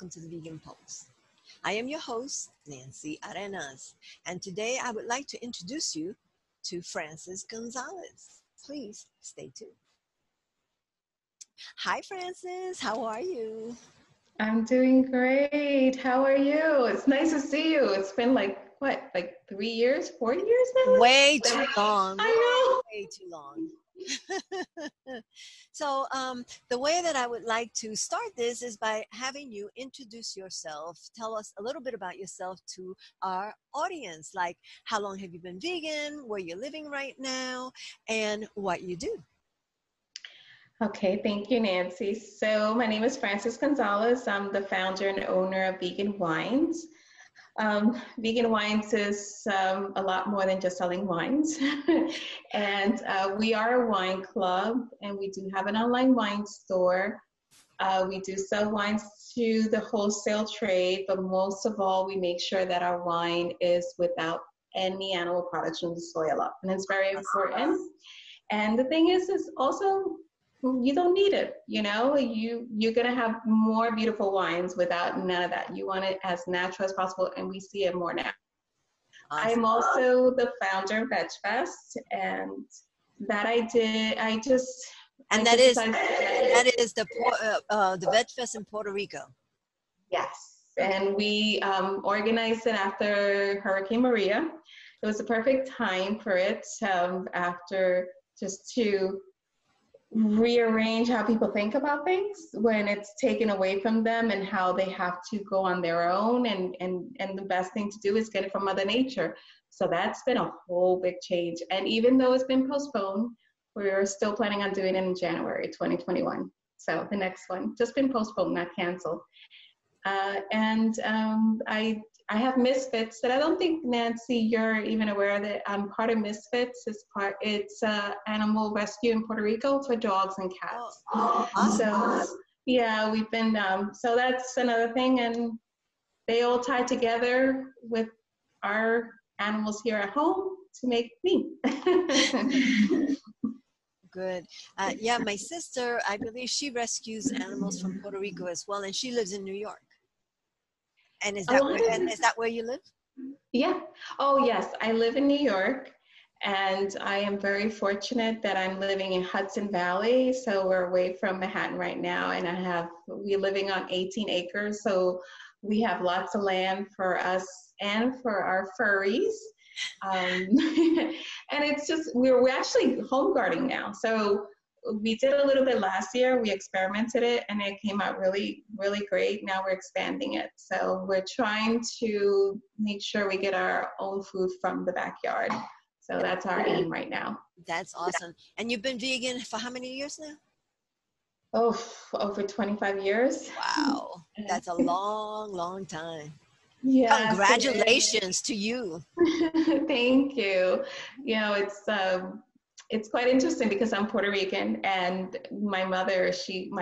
welcome to the Vegan Pulse. I am your host, Nancy Arenas, and today I would like to introduce you to Frances Gonzalez. Please stay tuned. Hi, Frances. How are you? I'm doing great. How are you? It's nice to see you. It's been like 3 years, 4 years now? Way too long. I Way too long. So the way that I would like to start this is by having you introduce yourself. Tell us a little bit about yourself to our audience, like how long have you been vegan, where you're living right now, and what you do. Okay, thank you, Nancy. So my name is Frances Gonzalez. I'm the founder and owner of Vegan Wines. Vegan Wines is a lot more than just selling wines. And we are a wine club, and we do have an online wine store. We do sell wines to the wholesale trade, but most of all, we make sure that our wine is without any animal products from the soil up. And it's very important. And the thing is also, you don't need it, you're going to have more beautiful wines without none of that. You want it as natural as possible, and we see it more now. Awesome. I'm also the founder of Veg Fest, and that that is the Veg Fest in Puerto Rico. Yes, and we organized it after Hurricane Maria. It was the perfect time for it, after just to rearrange how people think about things when it's taken away from them and how they have to go on their own, and the best thing to do is get it from Mother Nature. So that's been a whole big change, and even though it's been postponed, we're still planning on doing it in January 2021. So the next one just been postponed, not canceled. I have Misfits that I don't think, Nancy, you're even aware of it. I'm part of Misfits. It's animal rescue in Puerto Rico for dogs and cats. Oh, awesome. So yeah, we've been, so that's another thing, and they all tie together with our animals here at home to make me. Good. Yeah, my sister, I believe she rescues animals from Puerto Rico as well, and she lives in New York. And is that where you live? Yeah. Oh, yes. I live in New York, and I am very fortunate that I'm living in Hudson Valley. So we're away from Manhattan right now, and we're living on 18 acres. So we have lots of land for us and for our furries. And it's just, we're actually home guarding now. So we did a little bit last year. We experimented it, and it came out really, really great. Now we're expanding it. So we're trying to make sure we get our own food from the backyard. So that's our aim right now. That's awesome. And you've been vegan for how many years now? Oh, over 25 years. Wow. That's a long, long time. Yeah. Congratulations to you. Thank you. It's quite interesting because I'm Puerto Rican, and my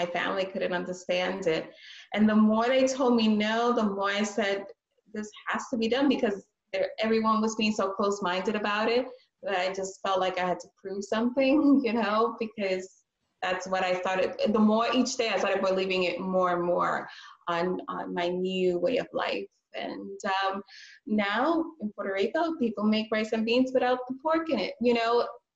family couldn't understand it. And the more they told me no, the more I said, this has to be done, because everyone was being so close-minded about it that I just felt like I had to prove something, because that's what I started. The more each day I started believing it more and more on my new way of life. And now in Puerto Rico, people make rice and beans without the pork in it.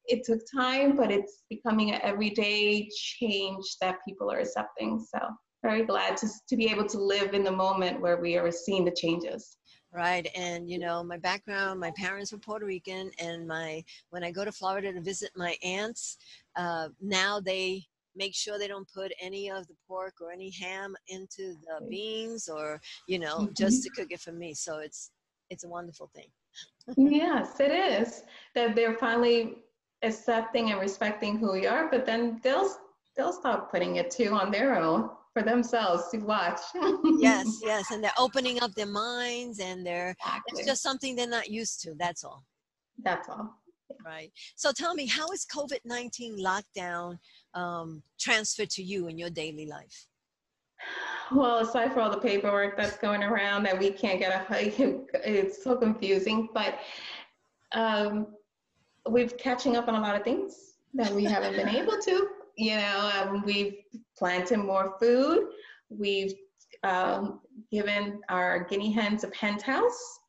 It took time, but it's becoming an everyday change that people are accepting. So very glad to be able to live in the moment where we are seeing the changes. Right. And, my background, my parents were Puerto Rican, and when I go to Florida to visit my aunts, now they make sure they don't put any of the pork or any ham into the beans, or, just to cook it for me. So it's a wonderful thing. Yes, it is. That they're finally accepting and respecting who we are, but then they'll start putting it too on their own for themselves to watch. Yes, and they're opening up their minds, and Exactly. It's just something they're not used to. That's all. That's all. Right. So tell me, how is COVID-19 lockdown transferred to you in your daily life? Well, aside for all the paperwork that's going around that we can't get it's so confusing, but we're catching up on a lot of things that we haven't been able to. We've planted more food. We've given our guinea hens a penthouse.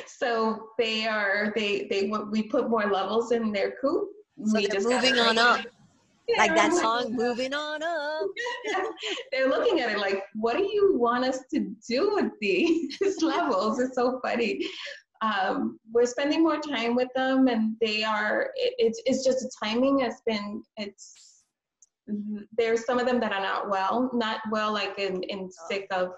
So we put more levels in their coop. So We they're just got moving it on up, right. Yeah, like that I'm like, song, "Moving on up." they're looking at it like, what do you want us to do with these levels? It's so funny. We're spending more time with them, and it's just the timing has been, there's some of them that are not well like in sick of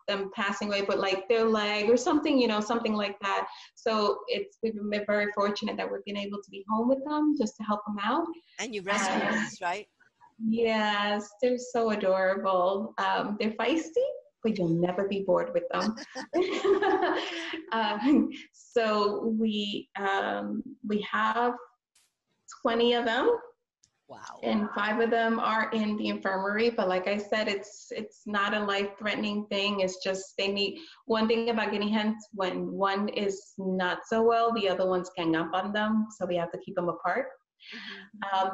them passing away, but like their leg or something, something like that. So we've been very fortunate that we've been able to be home with them just to help them out. And you rescue these, right? Yes, they're so adorable. They're feisty, but you'll never be bored with them. So we have 20 of them. Wow. And 5 of them are in the infirmary, but like I said, it's not a life-threatening thing. It's just they need, one thing about guinea hens, when one is not so well, the other ones gang up on them, so we have to keep them apart.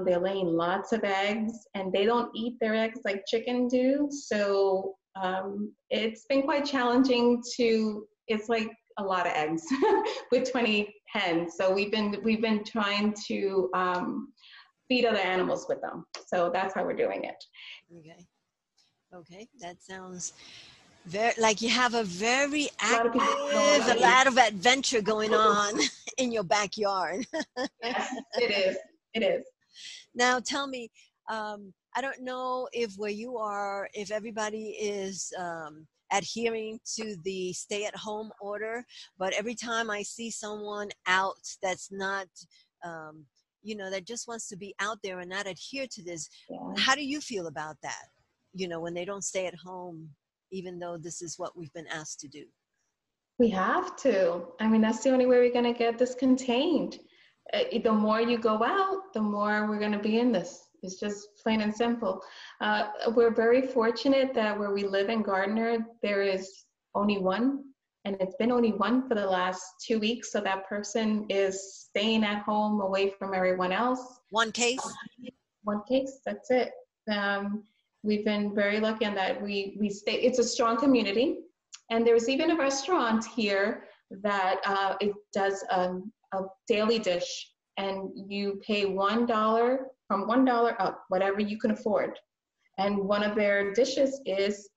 They're laying lots of eggs, and they don't eat their eggs like chicken do, so it's been quite challenging it's like a lot of eggs with 20 hens. So we've been trying to feed other animals with them. So that's how we're doing it. Okay, that sounds very like you have a very active, a lot of adventure going on in your backyard. Yes, it is. Now tell me, I don't know if where you are, if everybody is adhering to the stay-at-home order, but every time I see someone out that's not that just wants to be out there and not adhere to this. Yeah. How do you feel about that? When they don't stay at home, even though this is what we've been asked to do. We have to. I mean, that's the only way we're going to get this contained. The more you go out, the more we're going to be in this. It's just plain and simple. We're very fortunate that where we live in Gardner, there is only one. And it's been only one for the last 2 weeks. So that person is staying at home away from everyone else. One case? One case, that's it. We've been very lucky on that. We stay, it's a strong community. And there's even a restaurant here that it does a daily dish. And you pay $1, from $1 up, whatever you can afford. And one of their dishes is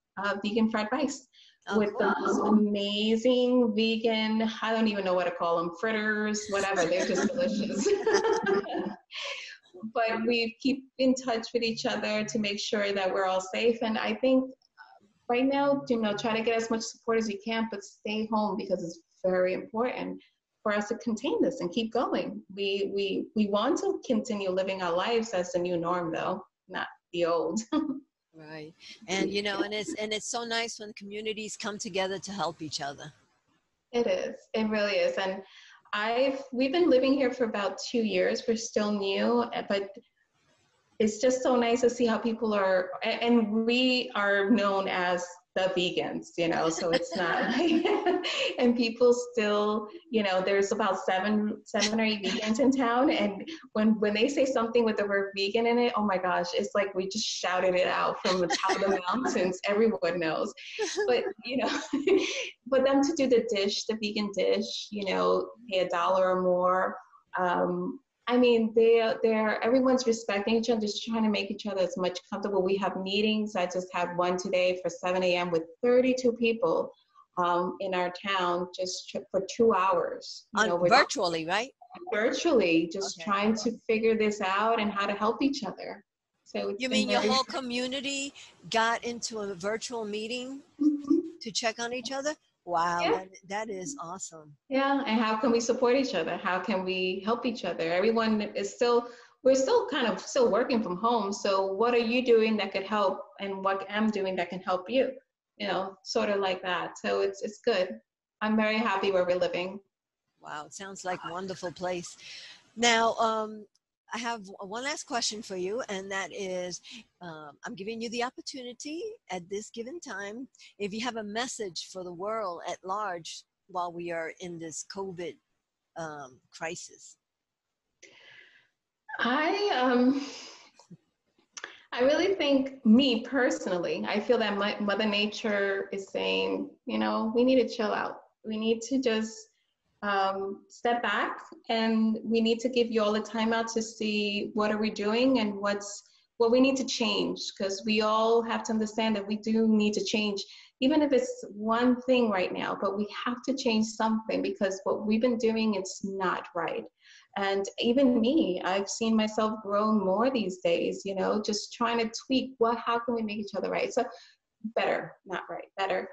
vegan fried rice. With the most amazing vegan, I don't even know what to call them, fritters, whatever, they're just delicious. But we keep in touch with each other to make sure that we're all safe. And I think right now, try to get as much support as you can, but stay home because it's very important for us to contain this and keep going. We want to continue living our lives as the new norm though, not the old. Right. And and it's so nice when communities come together to help each other. It is. It really is. And we've been living here for about 2 years. We're still new, but it's just so nice to see how people are, and we are known as the vegans, so it's not like, and people still, there's about seven or 8 vegans in town. And when they say something with the word vegan in it, oh my gosh, it's like we just shouted it out from the top of the mountains. Everyone knows. But, for them to do the vegan dish, pay $1 or more. I mean, everyone's respecting each other, just trying to make each other as much comfortable. We have meetings. I just had one today for 7 a.m. with 32 people in our town just for 2 hours. Virtually, right? Virtually, just trying to figure this out and how to help each other. So you mean your whole community got into a virtual meeting to check on each other? Wow, yeah. That is awesome. Yeah, and how can we support each other? How can we help each other? Everyone is we're still kind of working from home. So what are you doing that could help? And what I'm doing that can help you? Sort of like that. So it's good. I'm very happy where we're living. Wow, it sounds like a wonderful place. Now, I have one last question for you, and that is, I'm giving you the opportunity at this given time, if you have a message for the world at large while we are in this COVID crisis. I really think, me personally, I feel that Mother Nature is saying, you know, we need to chill out. We need to just step back, and we need to give you all the time out to see what are we doing and what we need to change, because we all have to understand that we do need to change, even if it's one thing right now, but we have to change something because what we've been doing is not right. And even me, I've seen myself grow more these days, you know, just trying to tweak how can we make each other right? So better, not right, better.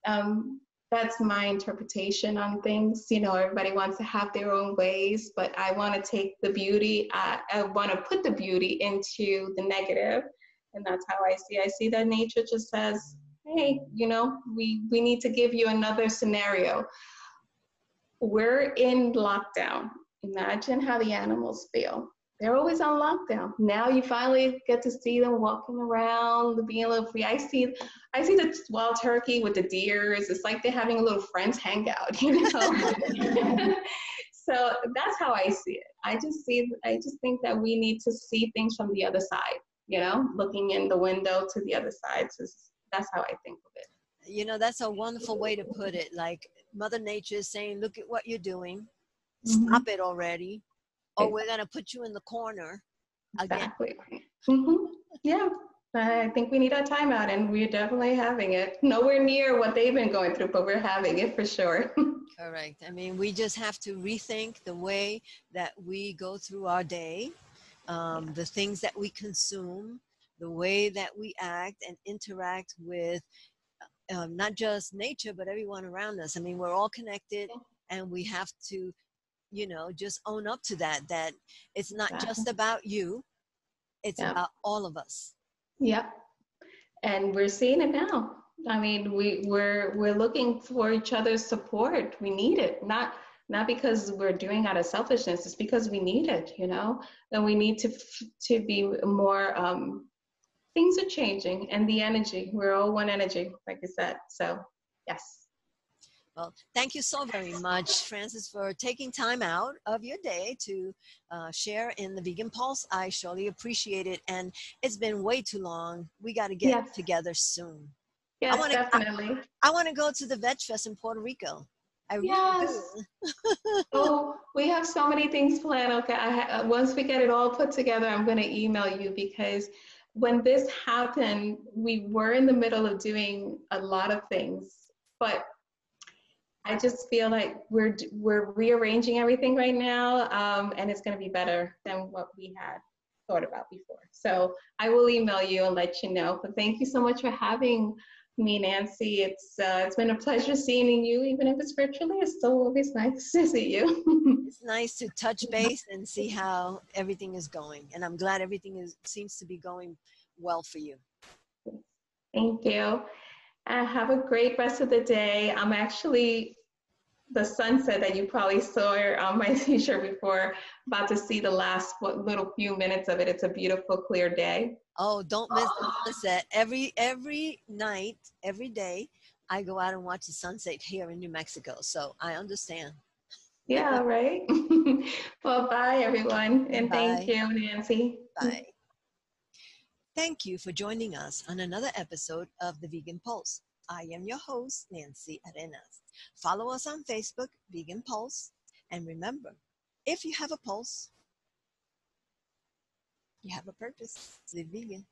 Um, that's my interpretation on things. You know, everybody wants to have their own ways, but I want to take the beauty, I want to put the beauty into the negative. And that's how I see. I see that nature just says, hey, you know, we need to give you another scenario. We're in lockdown. Imagine how the animals feel. They're always on lockdown. Now you finally get to see them walking around, being a little free. I see the wild turkey with the deers. It's like they're having a little friends hangout, you know? So that's how I see it. I just think that we need to see things from the other side, you know, looking in the window to the other side. So that's how I think of it. You know, that's a wonderful way to put it. Like Mother Nature is saying, look at what you're doing. Mm-hmm. Stop it already. Or we're going to put you in the corner again. Exactly. Mm-hmm. Yeah. I think we need our time out, and we're definitely having it. Nowhere near what they've been going through, but we're having it for sure. Correct. I mean, we just have to rethink the way that we go through our day, the things that we consume, the way that we act and interact with not just nature, but everyone around us. I mean, we're all connected, and we have to, you know, just own up to that it's not Exactly. just about you, it's Yeah. about all of us. Yep. And we're seeing it now. I mean, we're looking for each other's support. We need it, not because we're doing out of selfishness. It's because we need it, you know. And we need to be more. Things are changing, and the energy. We're all one energy, like you said. So, yes. Well, thank you so very much, Frances, for taking time out of your day to share in the Vegan Pulse. I surely appreciate it. And it's been way too long. We got to get Yes. together soon. Yes, definitely. I want to go to the Veg Fest in Puerto Rico. I really Yes. do. Oh, we have so many things planned. Okay, once we get it all put together, I'm going to email you, because when this happened, we were in the middle of doing a lot of things, but I just feel like we're rearranging everything right now, and it's going to be better than what we had thought about before. So I will email you and let you know. But thank you so much for having me, Nancy. It's been a pleasure seeing you, even if it's virtually. It's still always nice to see you. It's nice to touch base and see how everything is going. And I'm glad everything seems to be going well for you. Thank you. Have a great rest of the day. I'm actually the sunset that you probably saw on my t-shirt before, about to see the last little few minutes of it. It's a beautiful, clear day. Oh, don't miss the sunset. Every night, every day, I go out and watch the sunset here in New Mexico. So I understand. Yeah, right. Well, bye, everyone. And thank Bye. you, Nancy. Bye. Thank you for joining us on another episode of The Vegan Pulse. I am your host, Nancy Arenas. Follow us on Facebook, Vegan Pulse. And remember, if you have a pulse, you have a purpose. Live vegan.